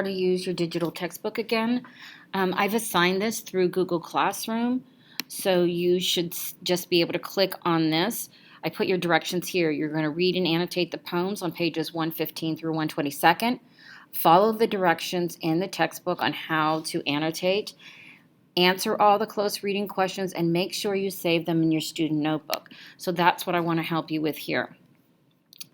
to use your digital textbook again. I've assigned this through Google Classroom, so you should just be able to click on this. I put your directions here. You're going to read and annotate the poems on pages 115 through 122. Follow the directions in the textbook on how to annotate. Answer all the close reading questions and make sure you save them in your student notebook. So that's what I want to help you with here.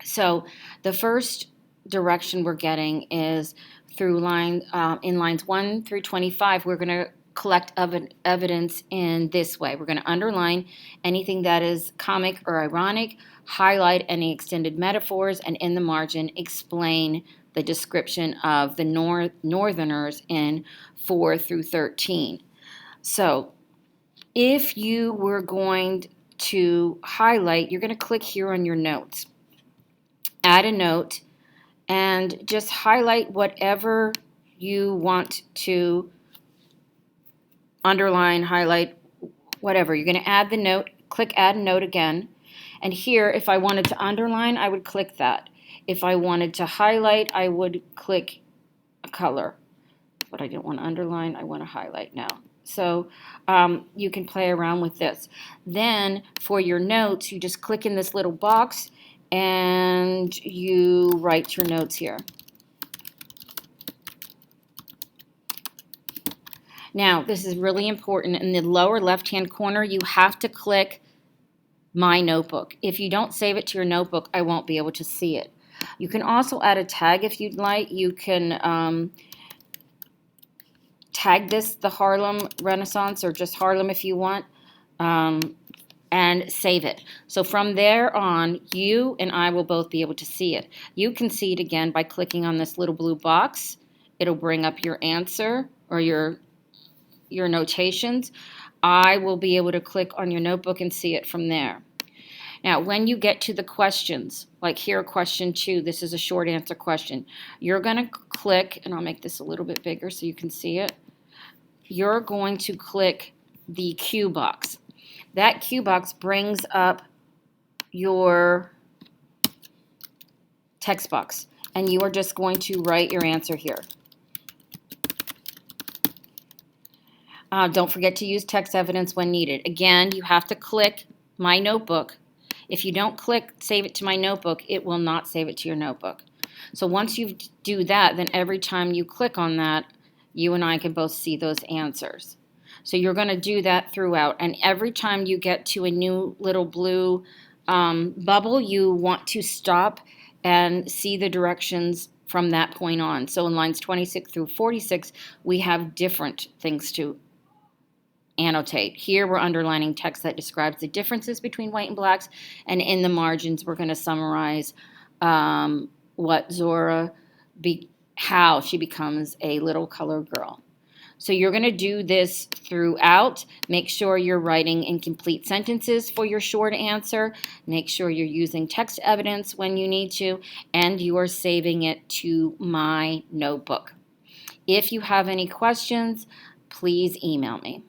So the first direction we're getting is through in lines 1 through 25. We're going to collect evidence in this way. We're going to underline anything that is comic or ironic, highlight any extended metaphors, and in the margin explain the description of the Northerners in 4 through 13. So if you were going to highlight, you're going to click here on your notes. Add a note and just highlight whatever you want to underline, highlight, whatever. You're going to add the note, click add note again. And here, if I wanted to underline, I would click that. If I wanted to highlight, I would click a color. But I don't want to underline, I want to highlight now. So you can play around with this. Then for your notes, you just click in this little box and you write your notes here. Now, this is really important. In the lower left-hand corner, you have to click My Notebook. If you don't save it to your notebook, I won't be able to see it. You can also add a tag if you'd like. You can tag this the Harlem Renaissance or just Harlem if you want, and save it. So from there on, you and I will both be able to see it. You can see it again by clicking on this little blue box. It'll bring up your answer or your notations. I will be able to click on your notebook and see it from there. Now, when you get to the questions, like here, question 2, this is a short answer question. You're going to click, and I'll make this a little bit bigger so you can see it. You're going to click the Q box. That Q box brings up your text box, and you are just going to write your answer here. Don't forget to use text evidence when needed. Again, you have to click My Notebook. If you don't click Save it to My Notebook, it will not save it to your notebook. So once you do that, then every time you click on that, you and I can both see those answers. So you're going to do that throughout. And every time you get to a new little blue bubble, you want to stop and see the directions from that point on. So in lines 26 through 46, we have different things to annotate. Here we're underlining text that describes the differences between white and blacks, and in the margins we're going to summarize what Zora, how she becomes a little colored girl. So you're going to do this throughout. Make sure you're writing incomplete sentences for your short answer. Make sure you're using text evidence when you need to, and you are saving it to My Notebook. If you have any questions, please email me.